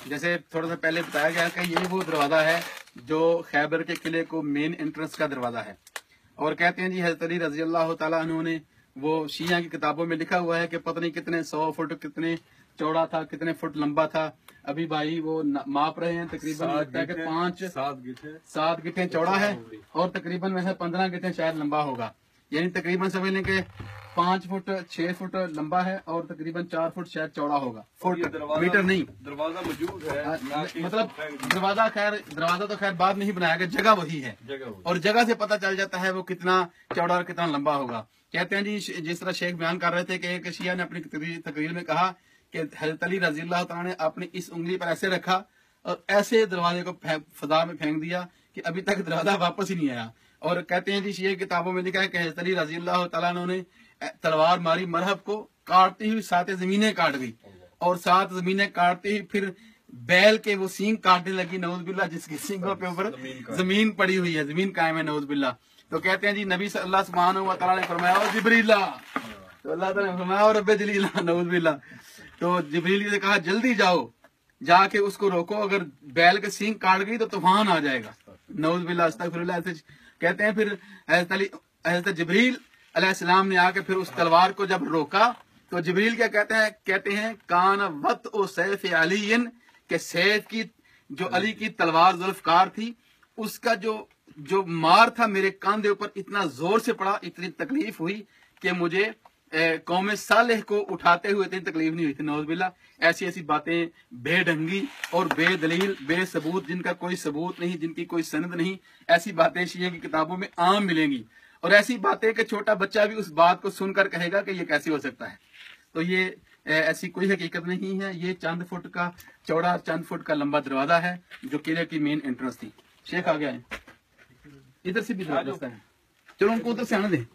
जैसे थोड़ा सा पहले बताया गया कि ये वो दरवाजा है जो खैबर के किले को मेन एंट्रेंस का दरवाजा है। और कहते हैं जी हज़रत अली रजी अल्लाह तआला अन्हु ने वो शिया की किताबों में लिखा हुआ है कि पता नहीं कितने 100 फुट कितने चौड़ा था, कितने फुट लंबा था। अभी भाई वो माप रहे हैं, तकरीबन 7 गिट्टे चौड़ा है और तकरीबन वैसे 15 गिट्टे शायद लंबा होगा। यानी तकरीबन समझ लें कि 5 फुट 6 फुट लंबा है और तकरीबन 4 फुट शायद चौड़ा होगा। फुट मीटर नहीं, दरवाजा मौजूद है। मतलब दरवाजा तो खैर बाद में ही बनाया गया, जगह वही है और जगह से पता चल जाता है वो कितना चौड़ा और कितना लंबा होगा। कहते हैं जी जिस तरह शेख बयान कर रहे थे कि एक शिया ने अपनी तकरीर में कहा कि हज़रत अली रज़ी अल्लाह तआला ने अपनी इस उंगली पर ऐसे रखा और ऐसे दरवाजे को फजा में फेंक दिया कि अभी तक दरवाजा वापस ही नहीं आया। और कहते हैं जी शिया किताबों में लिखा है कि हज़रत अली रज़ी अल्लाह तआला ने तलवार मारी, मरहब को काटती हुई 7 जमीनें काट गई और 7 जमीनें काटती हुई फिर बैल के वो सींग काटने लगी, नऊज़ बिल्लाह, जिसकी सींगों के ऊपर जमीन पड़ी हुई है, जमीन कायम है, नऊज़ बिल्लाह। तो कहते हैं जी नबी अल्लाह सुब्हानहू व तआला ने फरमाया ओ जिब्रीला, तो अल्लाह ताला ने फरमाया और रब्बे जलीला, नऊज़ बिल्लाह। तो जिब्रील ने कहा जल्दी जाओ, जाके उसको रोको, अगर बैल के सींग काट गई तो तूफान आ जाएगा, नऊज़ बिल्लाह, अस्तगफिरुल्लाह। ऐसे कहते हैं फिर हज़रत जिब्रील अलैहिस्सलाम ने आके फिर उस तलवार को जब रोका तो जिब्रील क्या कहते हैं कान वत ओ सैफ अलीन, के सैफ की जो अली की तलवार जुल्फकार थी उसका जो मार था मेरे कांधे ऊपर इतना जोर से पड़ा, इतनी तकलीफ हुई कि मुझे कौम सालेह को उठाते हुए इतनी तकलीफ नहीं हुई थी, नौज़ बिल्लाह। ऐसी ऐसी बातें बेढंगी और बेदलील बेसबूत, जिनका कोई सबूत नहीं, जिनकी कोई सनद नहीं, ऐसी बातें शिया की किताबों में आम मिलेंगी। और ऐसी बातें कि छोटा बच्चा भी उस बात को सुनकर कहेगा कि ये कैसे हो सकता है। तो ये ऐसी कोई हकीकत नहीं है। ये चंद फुट का चौड़ा, चंद फुट का लंबा दरवाजा है जो किले की मेन एंट्रेंस थी। शेख आ गया है, इधर से भी रास्ता है, चलो उनको उधर से आने दें।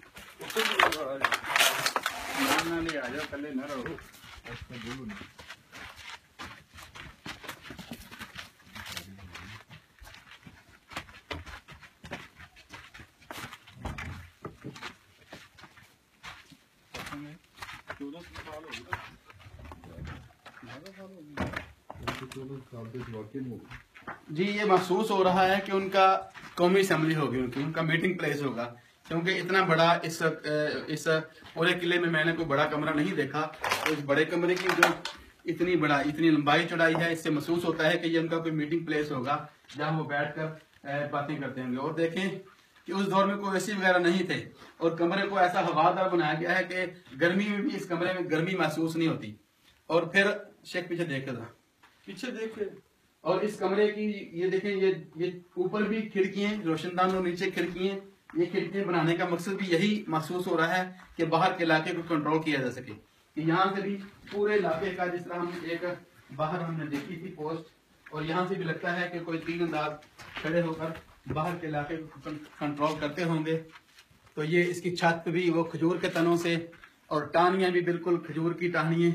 जी ये महसूस हो रहा है कि उनका कौमी असेंबली होगी, उनका मीटिंग प्लेस होगा, क्योंकि इतना बड़ा इस पूरे किले में मैंने कोई बड़ा कमरा नहीं देखा। तो इस बड़े कमरे की जो इतनी लंबाई चौड़ाई है, इससे महसूस होता है कि ये उनका कोई मीटिंग प्लेस होगा जहां वो बैठकर बातें करते होंगे। और देखें कि उस दौर में कोई एसी वगैरह नहीं थे और कमरे को ऐसा हवादार बनाया गया है कि गर्मी में भी इस कमरे में गर्मी महसूस नहीं होती। और फिर शेख पीछे देखे और इस कमरे की ये देखें, ये ऊपर भी खिड़कियां रोशनदान और नीचे खिड़कियां। ये खिड़कियां बनाने का मकसद भी यही महसूस हो रहा है कि बाहर के इलाके को कंट्रोल किया जा सके, कि यहाँ से भी पूरे इलाके का, जिस तरह हम एक बाहर हमने देखी थी पोस्ट, और यहाँ से भी लगता है कि कोई 3 अंदाज खड़े होकर बाहर के इलाके को कंट्रोल करते होंगे। तो ये इसकी छत भी वो खजूर के तनों से, और टहनियां भी बिल्कुल खजूर की टहनियां,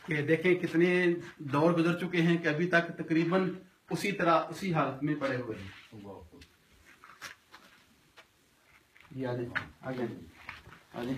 कि देखें कितने दौर गुजर चुके हैं कि अभी तक तकरीबन उसी तरह उसी हालत में पड़े हुए हैं। ये आगे